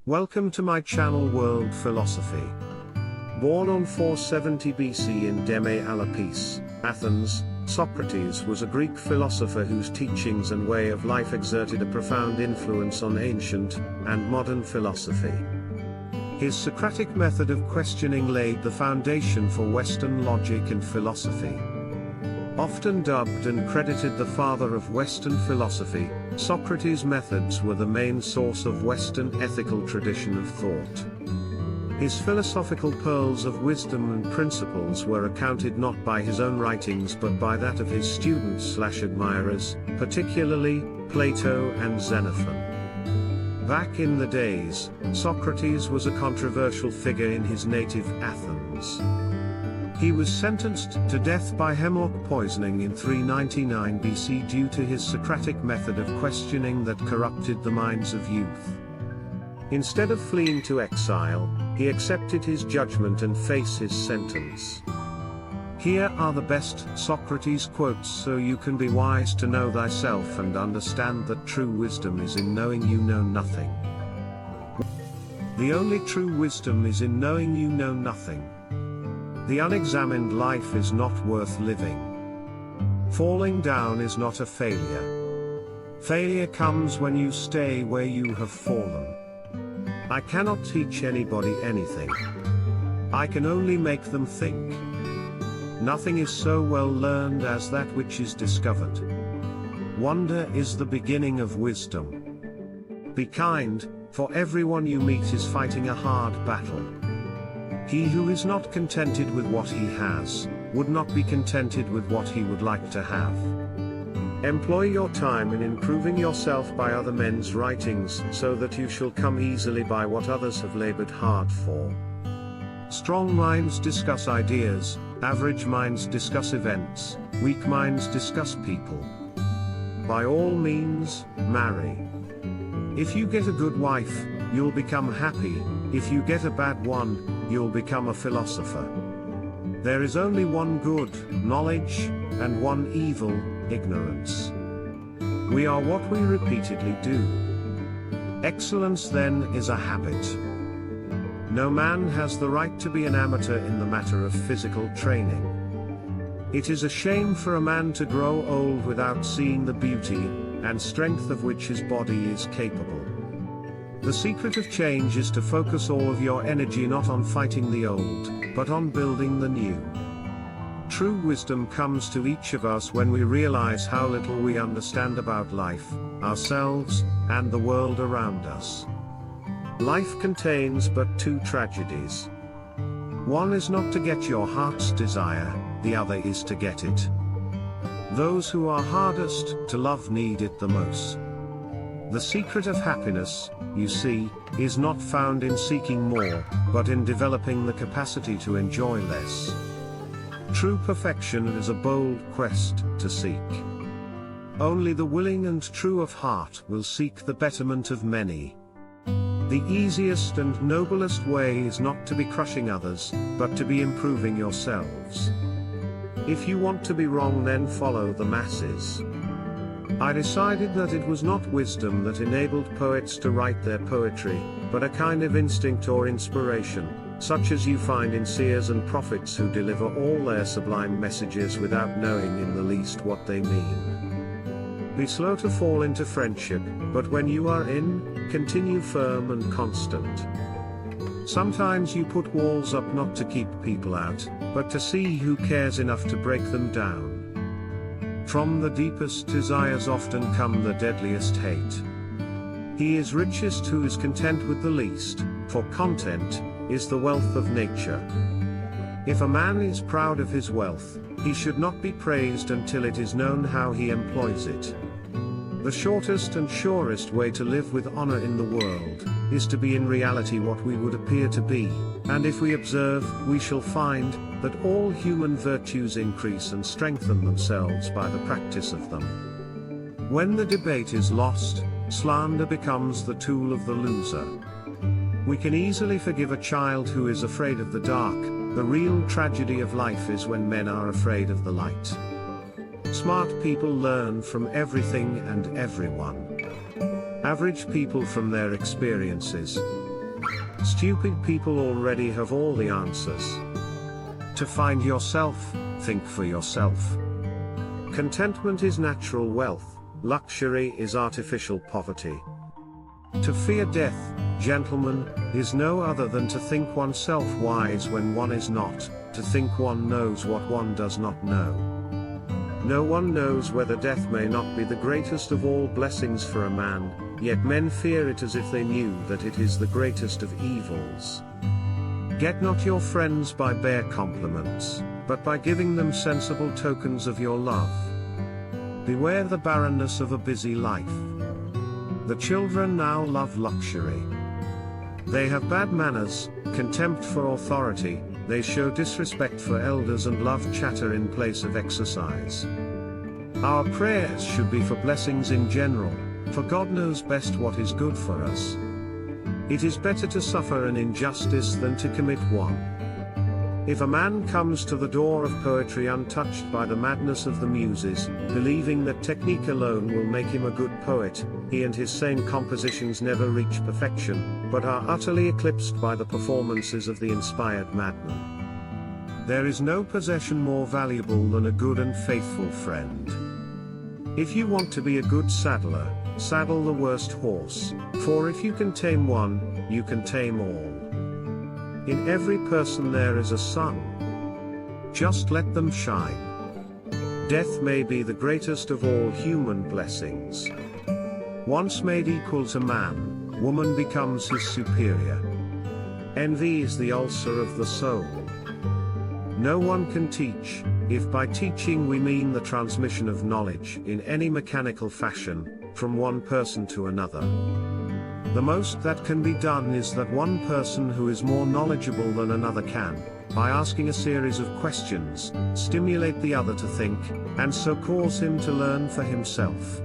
Welcome to my channel World Philosophy. Born on 470 BC in Deme Alapis, Athens, Socrates was a Greek philosopher whose teachings and way of life exerted a profound influence on ancient and modern philosophy. His Socratic method of questioning laid the foundation for Western logic and philosophy. Often dubbed and credited the father of Western philosophy, Socrates' methods were the main source of Western ethical tradition of thought. His philosophical pearls of wisdom and principles were accounted not by his own writings but by that of his students/admirers, particularly Plato and Xenophon. Back in the days, Socrates was a controversial figure in his native Athens. He was sentenced to death by hemlock poisoning in 399 BC due to his Socratic method of questioning that corrupted the minds of youth. Instead of fleeing to exile, he accepted his judgment and faced his sentence. Here are the best Socrates quotes so you can be wise to know thyself and understand that true wisdom is in knowing you know nothing. The only true wisdom is in knowing you know nothing. The unexamined life is not worth living. Falling down is not a failure. Failure comes when you stay where you have fallen. I cannot teach anybody anything. I can only make them think. Nothing is so well learned as that which is discovered. Wonder is the beginning of wisdom. Be kind, for everyone you meet is fighting a hard battle. He who is not contented with what he has, would not be contented with what he would like to have. Employ your time in improving yourself by other men's writings, so that you shall come easily by what others have labored hard for. Strong minds discuss ideas, average minds discuss events, weak minds discuss people. By all means, marry. If you get a good wife, you'll become happy. If you get a bad one, you'll become a philosopher. There is only one good, knowledge, and one evil, ignorance. We are what we repeatedly do. Excellence then is a habit. No man has the right to be an amateur in the matter of physical training. It is a shame for a man to grow old without seeing the beauty and strength of which his body is capable. The secret of change is to focus all of your energy not on fighting the old, but on building the new. True wisdom comes to each of us when we realize how little we understand about life, ourselves, and the world around us. Life contains but two tragedies. One is not to get your heart's desire, the other is to get it. Those who are hardest to love need it the most. The secret of happiness, you see, is not found in seeking more, but in developing the capacity to enjoy less. True perfection is a bold quest to seek. Only the willing and true of heart will seek the betterment of many. The easiest and noblest way is not to be crushing others, but to be improving yourselves. If you want to be wrong, then follow the masses. I decided that it was not wisdom that enabled poets to write their poetry, but a kind of instinct or inspiration, such as you find in seers and prophets who deliver all their sublime messages without knowing in the least what they mean. Be slow to fall into friendship, but when you are in, continue firm and constant. Sometimes you put walls up not to keep people out, but to see who cares enough to break them down. From the deepest desires often come the deadliest hate. He is richest who is content with the least, for content is the wealth of nature. If a man is proud of his wealth, he should not be praised until it is known how he employs it. The shortest and surest way to live with honor in the world is to be in reality what we would appear to be, and if we observe, we shall find that all human virtues increase and strengthen themselves by the practice of them. When the debate is lost, slander becomes the tool of the loser. We can easily forgive a child who is afraid of the dark. The real tragedy of life is when men are afraid of the light. Smart people learn from everything and everyone. Average people from their experiences. Stupid people already have all the answers. To find yourself, think for yourself. Contentment is natural wealth, luxury is artificial poverty. To fear death, gentlemen, is no other than to think oneself wise when one is not, to think one knows what one does not know. No one knows whether death may not be the greatest of all blessings for a man, yet men fear it as if they knew that it is the greatest of evils. Get not your friends by bare compliments, but by giving them sensible tokens of your love. Beware the barrenness of a busy life. The children now love luxury. They have bad manners, contempt for authority, they show disrespect for elders and love chatter in place of exercise. Our prayers should be for blessings in general, for God knows best what is good for us. It is better to suffer an injustice than to commit one. If a man comes to the door of poetry untouched by the madness of the muses, believing that technique alone will make him a good poet, he and his sane compositions never reach perfection, but are utterly eclipsed by the performances of the inspired madman. There is no possession more valuable than a good and faithful friend. If you want to be a good saddler, saddle the worst horse, for if you can tame one, you can tame all. In every person there is a sun. Just let them shine. Death may be the greatest of all human blessings. Once made equal to man, woman becomes his superior. Envy is the ulcer of the soul. No one can teach, if by teaching we mean the transmission of knowledge in any mechanical fashion, from one person to another. The most that can be done is that one person who is more knowledgeable than another can, by asking a series of questions, stimulate the other to think, and so cause him to learn for himself.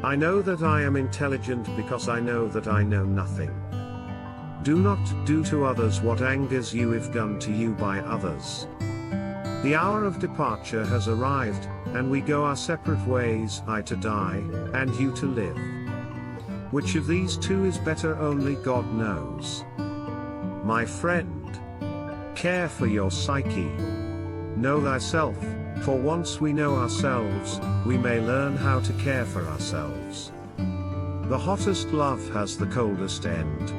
I know that I am intelligent because I know that I know nothing. Do not do to others what angers you if done to you by others. The hour of departure has arrived, and we go our separate ways, I to die, and you to live. Which of these two is better only God knows. My friend, care for your psyche. Know thyself, for once we know ourselves, we may learn how to care for ourselves. The hottest love has the coldest end.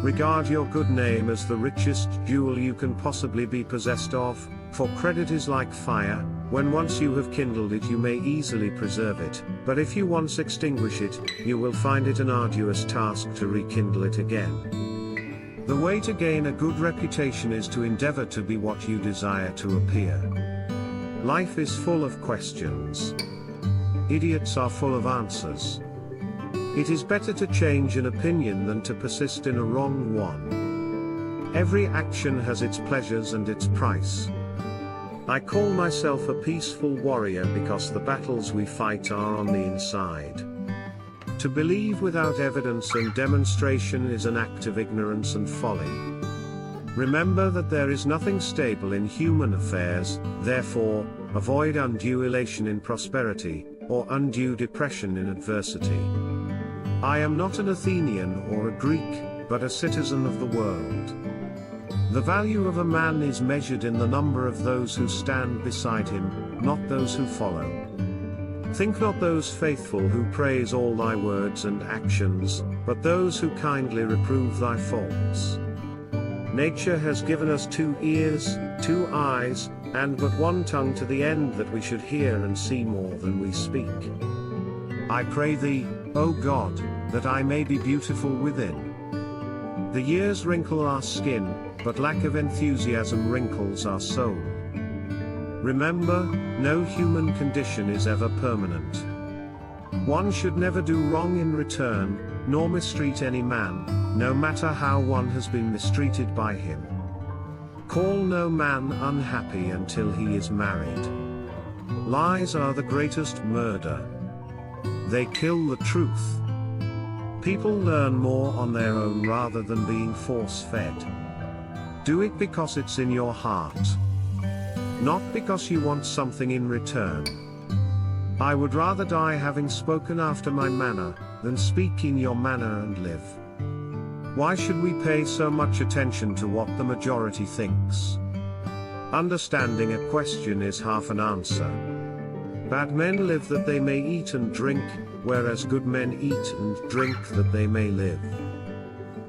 Regard your good name as the richest jewel you can possibly be possessed of, for credit is like fire, when once you have kindled it you may easily preserve it, but if you once extinguish it, you will find it an arduous task to rekindle it again. The way to gain a good reputation is to endeavor to be what you desire to appear. Life is full of questions. Idiots are full of answers. It is better to change an opinion than to persist in a wrong one. Every action has its pleasures and its price. I call myself a peaceful warrior because the battles we fight are on the inside. To believe without evidence and demonstration is an act of ignorance and folly. Remember that there is nothing stable in human affairs, therefore, avoid undue elation in prosperity, or undue depression in adversity. I am not an Athenian or a Greek, but a citizen of the world. The value of a man is measured in the number of those who stand beside him, not those who follow. Think not those faithful who praise all thy words and actions, but those who kindly reprove thy faults. Nature has given us 2 ears, 2 eyes, and but 1 tongue to the end that we should hear and see more than we speak. I pray thee, O God, that I may be beautiful within. The years wrinkle our skin, but lack of enthusiasm wrinkles our soul. Remember, no human condition is ever permanent. One should never do wrong in return, nor mistreat any man, no matter how one has been mistreated by him. Call no man unhappy until he is married. Lies are the greatest murder. They kill the truth. People learn more on their own rather than being force-fed. Do it because it's in your heart. Not because you want something in return. I would rather die having spoken after my manner, than speak in your manner and live. Why should we pay so much attention to what the majority thinks? Understanding a question is half an answer. Bad men live that they may eat and drink, whereas good men eat and drink that they may live.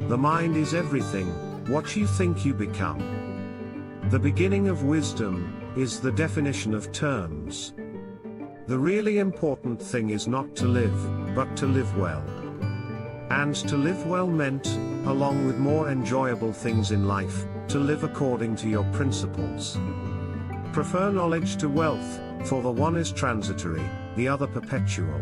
The mind is everything. What you think you become. The beginning of wisdom is the definition of terms. The really important thing is not to live, but to live well. And to live well meant, along with more enjoyable things in life, to live according to your principles. Prefer knowledge to wealth, for the one is transitory, the other perpetual.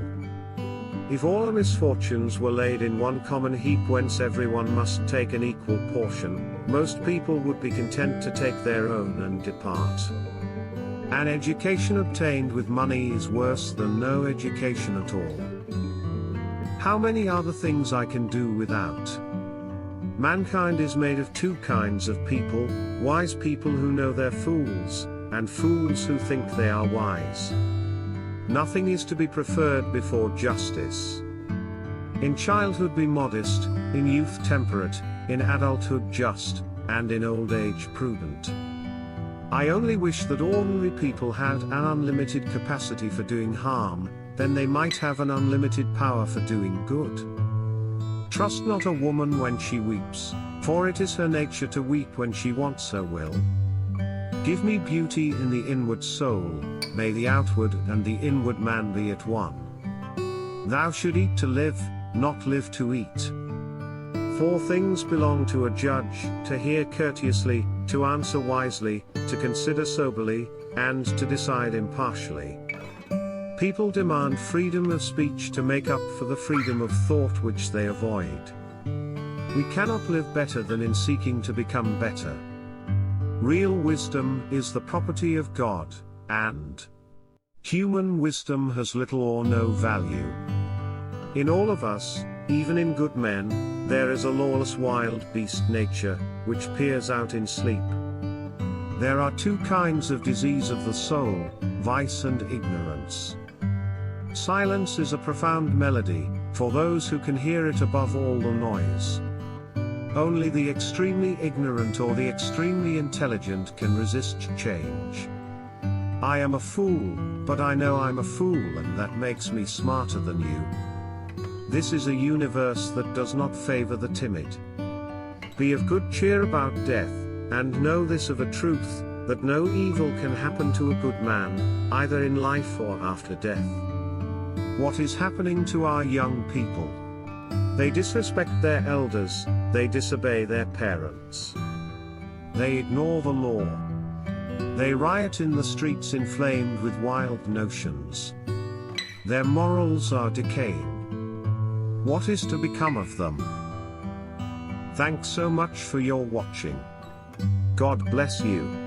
If all the misfortunes were laid in one common heap whence everyone must take an equal portion, most people would be content to take their own and depart. An education obtained with money is worse than no education at all. How many are the things I can do without? Mankind is made of two kinds of people, wise people who know they're fools, and fools who think they are wise. Nothing is to be preferred before justice. In childhood be modest, in youth temperate, in adulthood just, and in old age prudent. I only wish that ordinary people had an unlimited capacity for doing harm, then they might have an unlimited power for doing good. Trust not a woman when she weeps, for it is her nature to weep when she wants her will. Give me beauty in the inward soul, may the outward and the inward man be at one. Thou should eat to live, not live to eat. 4 things belong to a judge: to hear courteously, to answer wisely, to consider soberly, and to decide impartially. People demand freedom of speech to make up for the freedom of thought which they avoid. We cannot live better than in seeking to become better. Real wisdom is the property of God, and human wisdom has little or no value. In all of us, even in good men, there is a lawless wild beast nature, which peers out in sleep. There are 2 kinds of disease of the soul, vice and ignorance. Silence is a profound melody, for those who can hear it above all the noise. Only the extremely ignorant or the extremely intelligent can resist change. I am a fool, but I know I'm a fool, and that makes me smarter than you. This is a universe that does not favor the timid. Be of good cheer about death, and know this of a truth, that no evil can happen to a good man, either in life or after death. What is happening to our young people? They disrespect their elders, they disobey their parents. They ignore the law. They riot in the streets inflamed with wild notions. Their morals are decaying. What is to become of them? Thanks so much for your watching. God bless you.